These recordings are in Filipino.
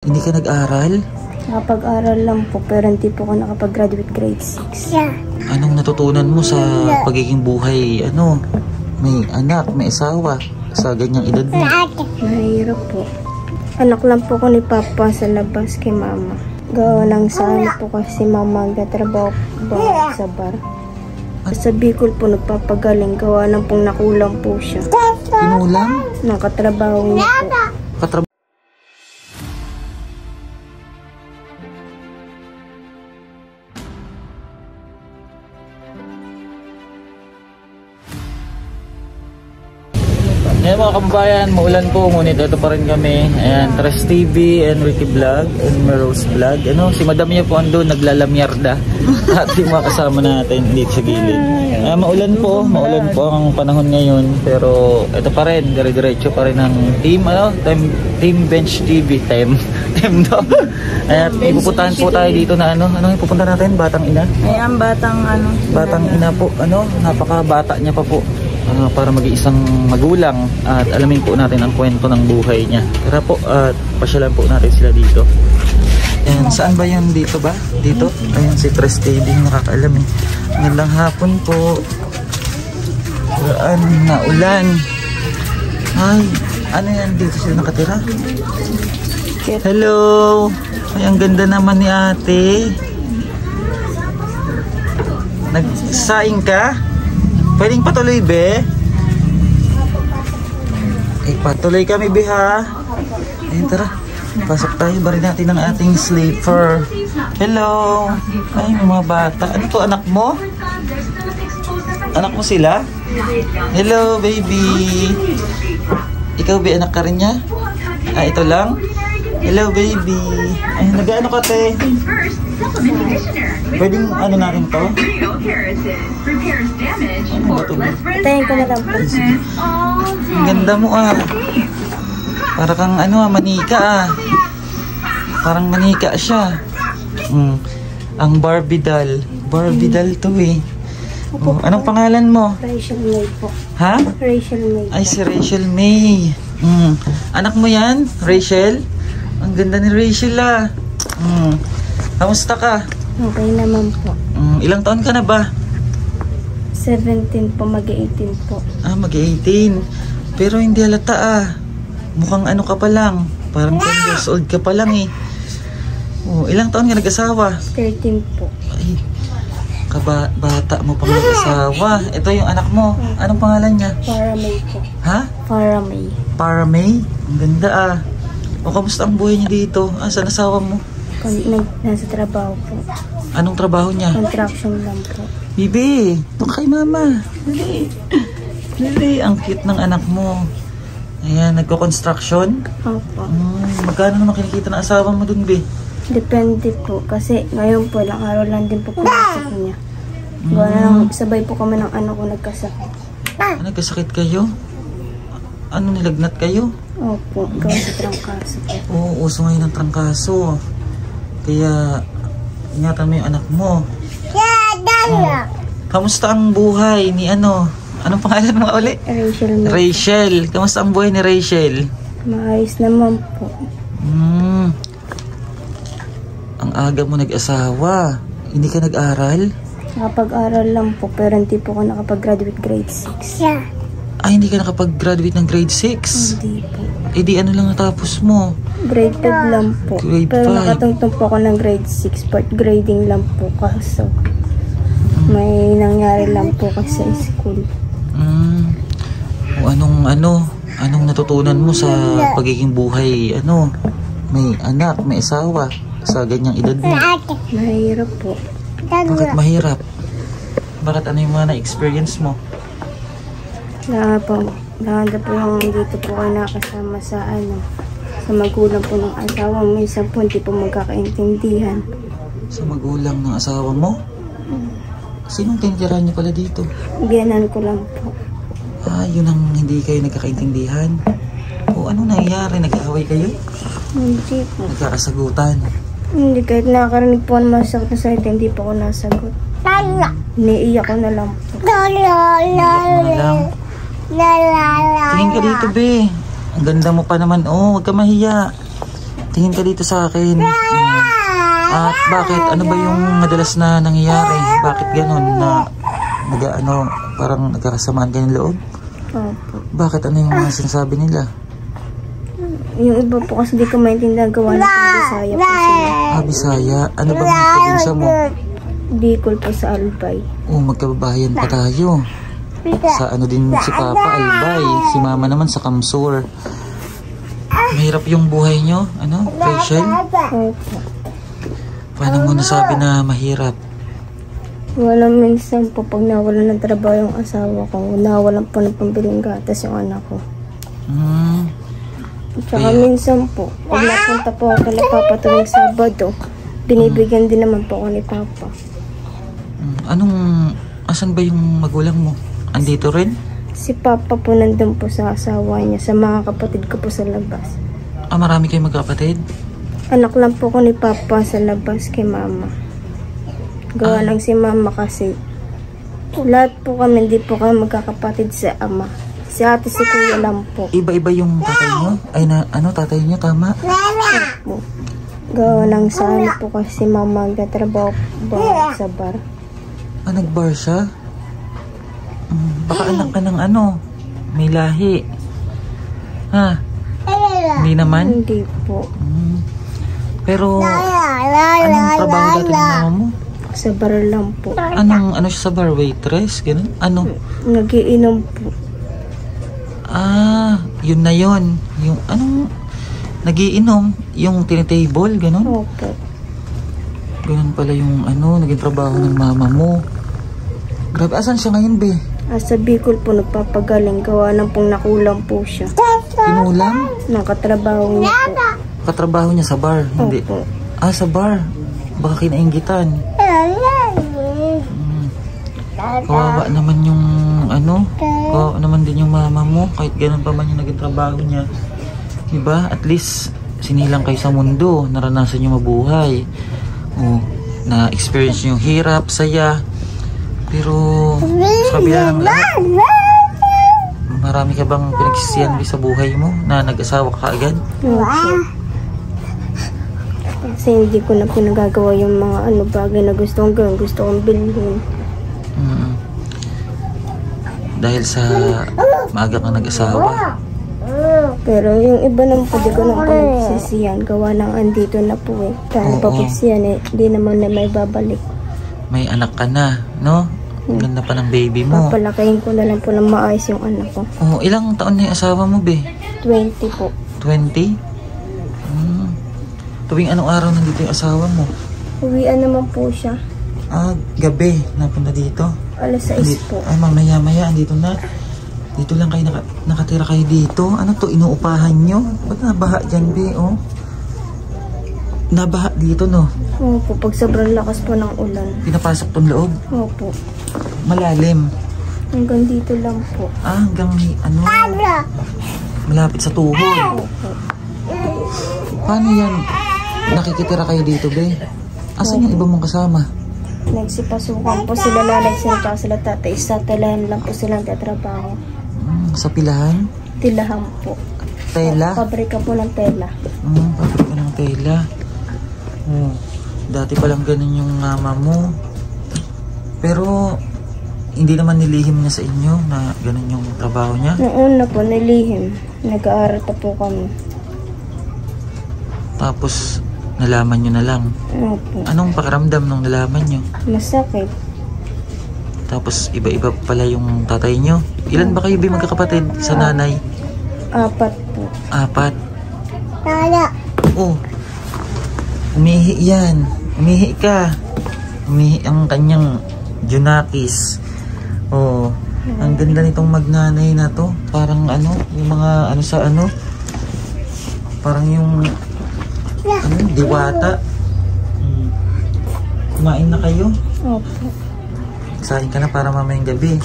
Hindi ka nag-aral? Nakapag-aral lang po, pero hindi po ako nakapag-graduate grade 6. Yeah. Anong natutunan mo sa pagiging buhay, may anak, may asawa, sa ganyang edad mo? Mahirap po. Anak lang po ko ni Papa sa labas kay Mama. Gawa lang sa po kasi Mama nagtatrabaho ba sa bar. Sa Bicol po nagpapagaling, gawa lang pong nakulang po siya. Kinulang? Nakatrabaho niya po. Ayan mga kababayan, maulan po, ngunit ito pa rin kami. Ayan, Tres TV, Enrique Vlog, and Merose Vlog. Si madam niya po andun, naglalamyarda. At yung mga kasama natin dito sa gilid. Maulan po ang panahon ngayon. Pero ito pa rin, dire-diretso pa rin ang Team Bench TV. Team do. At ipupuntahan po tayo dito na anong ipupunta natin? Batang ina? Ayan, Batang ina po, napakabata niya pa po. Para mag-iisang magulang at alamin po natin ang kwento ng buhay niya. Tara po at pasyalan po natin sila dito. Ayan, saan ba yan? Dito ba? Dito? Ayan si Tres TV, nakakaalam eh. Magandang hapon po. Naulan. Ay, ano yan? Dito sila nakatira? Hello! Ay, ang ganda naman ni ate. Nagsaing ka? Pwedeng patuloy, be? Patuloy kami, be, ha? Ayun, tara. Pasok tayo. Bari natin ang ating sleeper. Hello! Ay, mga bata. Ano to, anak mo? Anak mo sila? Hello, baby! Ikaw, be, anak ka rin niya? Ito lang? Hello, baby! Ay, nag-ano ka, te? Pwedeng natin to? Tayin ko na lang po. Ang ganda mo Para kang manika Parang manika siya. Ang Barbie doll. Barbie doll to eh. Anong pangalan mo? Rachel May po. Ha? Rachel May. Ay, si Rachel May. Anak mo yan, Rachel? Ang ganda ni Rachel Kamusta ka? Okay naman po. Ilang taon ka na ba? 17 po, mag-18 po. Mag-18. Pero hindi halata Mukhang ka pa lang. Parang 10 years old ka pa lang eh. Ilang taon ka nag-asawa? 13 po. Ay, bata mo pang nag-asawa. Ito yung anak mo. Anong pangalan niya? Para May po. Ha? Para May. Para May? Ang ganda kamusta ang buhay niya dito? Saan asawa mo? Nasa trabaho po. Anong trabaho niya? Construction lang po. Bibi, ito kay mama. Bibi, ang cute ng anak mo. Ayan, nagko-construction? Opo. Magkano naman kinikita ng asawa mo dun, Bi? Depende po. Kasi ngayon po, ilang araw lang din po pumasok niya. Lang, sabay po kami ng anak ko nagkasakit. Nagkasakit kayo? Nilagnat kayo? Opo, gawa sa trangkaso. Oo, uso ngayon ng trangkaso. Kaya, ingatan mo yung anak mo. Kamusta ang buhay ni Anong pangalan mo uli? Rachel. Rachel. Kamusta ang buhay ni Rachel? Maayos naman po. Ang aga mo nag-asawa. Hindi ka nag-aral? Nakapag-aral lang po, pero hindi po ako nakapag-graduate grade 6. Yeah. Ay, hindi ka nakapag-graduate ng grade 6? Hindi po. Di ano lang natapos mo? Grade 5 lang po. Grade 5. Pero nakatungtong po ako ng grade 6, but grading lang po kaso. May nangyari lang po kasi sa school. Anong natutunan mo sa pagiging buhay, may anak, may asawa, sa ganyang edad mo? Mahirap po. Bakit mahirap? Bakit yung mga na-experience mo? Lahat po yung dito po kayo nakasama sa magulang po ng asawa. Minsan po hindi po magkakaintindihan. Sa magulang ng asawa mo? Sinong tinitirahan niyo pala dito? Biyanan ko lang po. Yun ang hindi kayo nagkakaintindihan. Anong nangyayari? Nag-aaway kayo? Hindi po. Nagkakasagutan? Hindi, kahit nakakarinig po ang masakit na salita, hindi po ako nasagot. Iniiyak ko na lang po. Tingin ka dito, be. Ang ganda mo pa naman. Huwag ka mahiya. tingin ka dito sa akin. At bakit? Ano ba yung madalas na nangyayari? Bakit ganun na parang nagkakasamaan ka ng loob? Opo. Bakit? Ano yung mga sinasabi nila? Yung iba po kasi di ko maintindihan, gawa na po Bisaya po sila. Bisaya? Ano bang probinsya mo? Bicol po sa Albay. Magkababayan pa tayo. Sa din si Papa, Albay. Si Mama naman sa Kamsur. Mahirap yung buhay nyo? Rachel? Opo. Paano mo nasabi na mahirap? Wala, minsan po pag nawalan ng trabaho yung asawa ko, nawalan po ng pambiling gatas yung anak ko. Tsaka minsan po, pag napunta po ako kay Papa tuwing Sabado, binibigyan din naman po ako ni Papa. Asan ba yung magulang mo? Andito rin? Si Papa po nandun po sa asawa niya, sa mga kapatid ko po sa labas. Marami kayong magkapatid? Anak lang po ko ni Papa sa labas kay Mama. Gawa lang si Mama kasi lahat po kami, hindi po kami magkakapatid sa ama. Si ate, si kuya lang po. Iba-iba yung tatay nyo? Tatay nyo, tama? Opo. Gawa lang sa po kasi Mama nagtatrabaho ba sa bar. Nag-bar siya? Baka anak ka ng may lahi. Hindi naman? Hindi po. Pero, anong trabaho dati ng mama mo? Sa bar lang po. Ano siya sa bar? Waitress? Ganun? Nagiinom po. Yun na yun. Yung nagiinom? Yung tinitable? Ganun? Opo. Ganun pala yung naging trabaho ng mama mo. Grabe, asan siya ngayon, be? Sa Bicol po nagpapagaling, gawa ng pong nakulang po siya. Kinulang? Nakatrabaho niya po. Katrabaho niya sa bar? Hindi. Opo. Sa bar. Baka kinainggitan. Kawawa naman yung kawawa naman din yung mama mo. Kahit ganun pa man yung naging trabaho niya. Diba? At least sinilang kayo sa mundo. Naranasan niyo mabuhay. Na-experience niyo yung hirap, saya. Pero sa kabila ng lahat, marami ka bang pinagsisiyan sa buhay mo na nag-asawa ka agad? Kasi hindi ko na pinagagawa yung mga bagay na gusto kong gawin, gusto kong bilhin. Dahil sa maaga kang nag-asawa. Pero yung iba naman po, di ko na pinagsisiyan. Gawa ng andito na po eh. Dahil papagsisiyan di naman na may babalik. May anak ka na, no? Ang ganda pa ng baby mo. Papalakayin ko na lang po ng maayos yung anak ko. Ilang taon na yung asawa mo, be? 20 po. 20? Tuwing anong araw nandito yung asawa mo? Uwian naman po siya. Gabi. Napunta dito? Alas 6 po. Mamaya, andito na. Dito lang kayo nakatira kayo dito. Ano to? Inuupahan nyo? Ba't nabaha dyan, be? Nabaha dito, no? Opo, pag sobrang lakas po ng ulan. Pinapasok tong loob? Opo. Malalim? Hanggang dito lang po. Hanggang malapit sa tuhod? Opo. Paano yan? Nakikitira kayo dito, be? Asan yung iba mong kasama? Nagsipasukan po sila nanay sila sila tatay. Sa tilahan lang po silang tatrabaho. Sa pilahan? Tilahan po. Tela? Pabrika po ng tela. Pabrika ng tela. Dati palang ganun yung mama mo. Pero hindi naman nilihim niya sa inyo na ganun yung trabaho niya? Noon na po, nilihim. Nag-aaral pa po kami. Tapos nalaman nyo na lang? Opo. Anong pakiramdam nung nalaman nyo? Masakit. Tapos iba-iba pala yung tatay nyo? Ilan ba kayo magkakapatid sa nanay? 4 po. 4? Umihi yan. Umihi ka. Umihi ang kanyang Junakis. Ang ganda nitong magnanay na to. Parang yung mga parang yung diwata. Kumain na kayo? Opo. Sahin ka na para mamayang gabi.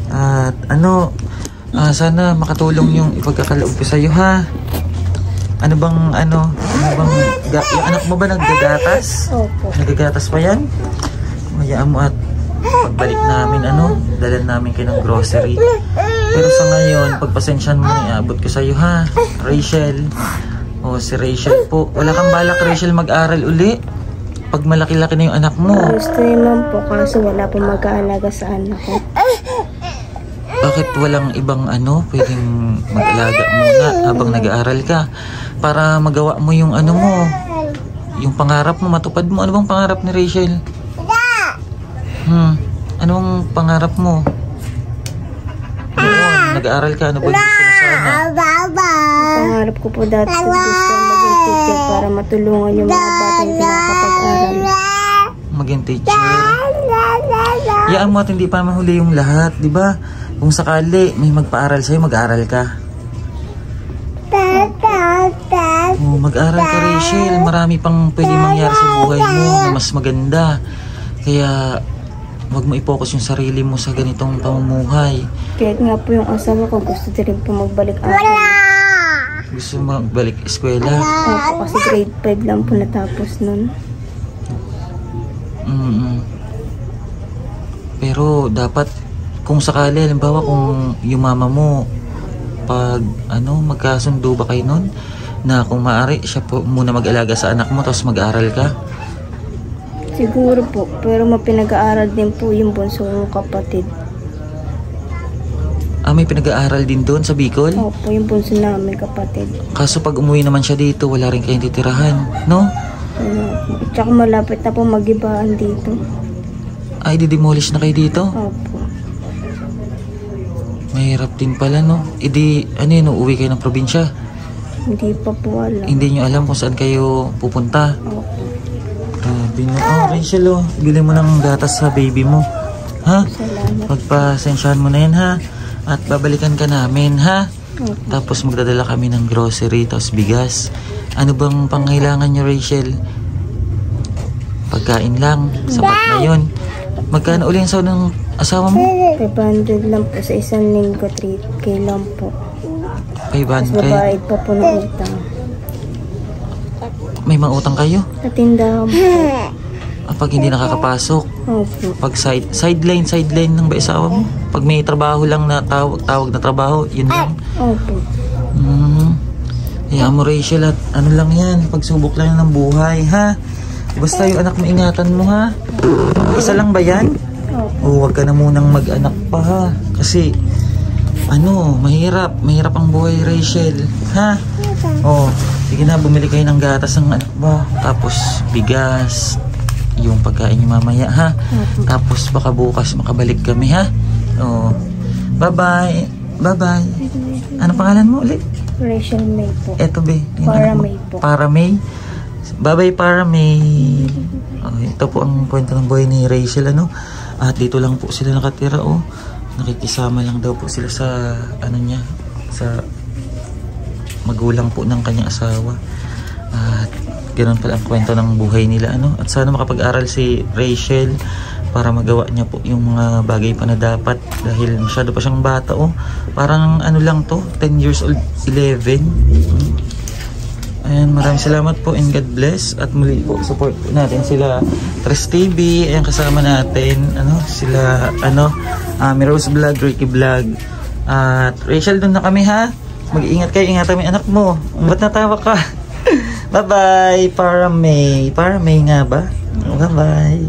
At sana makatulong yung ipagkakaloob ko sa'yo, ha? Ano bang yung anak mo ba naggagatas? Opo. Naggagatas pa yan? Hayaan mo at pagbalik namin, dalan namin kayo ng grocery. Pero sa ngayon, pagpasensyahan mo, iabot ko sa'yo, ha? Rachel, Oh, si Rachel po. Wala kang balak, Rachel, mag-aral uli? Pag malaki-laki na yung anak mo. Gusto naman po kaso wala po mag-aalaga sa anak ko. Bakit walang ibang pwedeng mag-alaga muna habang nag-aaral ka? Para magawa mo yung mo, yung pangarap mo, matupad mo. Ano bang pangarap ni Rachel? Anong pangarap mo? Nag-aaral ka, ano ba gusto mo sana? Pangarap ko po dati gusto maging teacher para matulungan yung mga batang hindi nakakapag-aral. Maging teacher? Yaan mo at hindi pa mahuli yung lahat, di ba? Kung sakali may magpaaral sa'yo, mag-aaral ka. Oh, mag-aaral ka, Rachel. Marami pang pwede mangyari sa buhay mo na mas maganda. Kaya wag mo i-focus yung sarili mo sa ganitong pamumuhay. Kahit nga po yung asawa ko gusto din po magbalik-aral. Gusto magbalik eskwela? Opo, kasi grade 5 lang po natapos nun. Pero dapat kung sakali, halimbawa kung yung mama mo pag magkasundo ba kayo nun na kung maaari siya po muna mag-alaga sa anak mo tapos mag-aral ka? Siguro po, pero mapinag-aaral din po yung bunso kong kapatid. May pinag-aaral din doon sa Bicol? Opo, yung bunso namin kapatid. Kaso pag umuwi naman siya dito, wala rin kayong titirahan, no? Tsaka malapit na po mag-ibaan dito. Ay, di-demolish na kayo dito? Opo. Mahirap din pala, no? Uuwi kayo ng probinsya? Hindi pa po alam. Hindi nyo alam kung saan kayo pupunta? Opo. Grabe no. Rachel, bili mo ng gatas sa baby mo. Ha? Salamat. Pagpasensyahan mo na yan, ha? At babalikan ka namin, ha? Opo. Tapos magdadala kami ng grocery, tapos bigas. Ano bang pangailangan nyo, Rachel? Pagkain lang. Sapat na yun. Magkano uli ang sahod ng asawa mo? 500 lang po sa isang linggo, 3K lang po. 500? Tapos babayad pa po ng utang. May mga utang kayo? Sa tindahan po. Pag hindi nakakapasok? Opo. Pag sideline ng asawa mo? Pag may trabaho lang na tawag na trabaho, yun lang? Opo. Hayaan mo, Rachel, at lang yan, pagsubok lang ng buhay, ha? Basta yung anak mo, ingatan mo, ha? Isa lang ba yan? Opo. Huwag ka na munang mag-anak pa, ha? Kasi mahirap ang buhay, Rachel, ha? Sige na, bumili kayo ng gatas ng anak mo, tapos bigas, yung pagkain niyo mamaya, ha? Tapos baka bukas makabalik kami, ha? Bye-bye. Bye-bye. Ano pangalan mo ulit? Rachel May po. Eto, be. Para May po. Para May. Bye-bye, Para May. Ito po ang kwento ng buhay ni Rachel, At dito lang po sila nakatira, Nakikisama lang daw po sila sa sa magulang po ng kanyang asawa. At ganoon pala ang kwento ng buhay nila, At sana makapag-aral si Rachel para magawa niya po yung mga bagay pa na dapat dahil masyado pa siyang bata, Parang lang to, 10 years old, 11. Ayan, maraming salamat po and God bless. At muli po, support po natin sila Tres TV. Ayan, kasama natin sila Rose Vlog, Ricky Vlog. At Rachel, doon na kami, ha? Mag-iingat kayo, ingatan mo yung anak mo. Ba't natawa ka? Bye-bye, Para May. Para May nga ba? Bye-bye.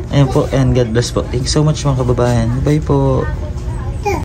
Ayan po, and God bless po. Thank you so much mga kababayan. Bye po.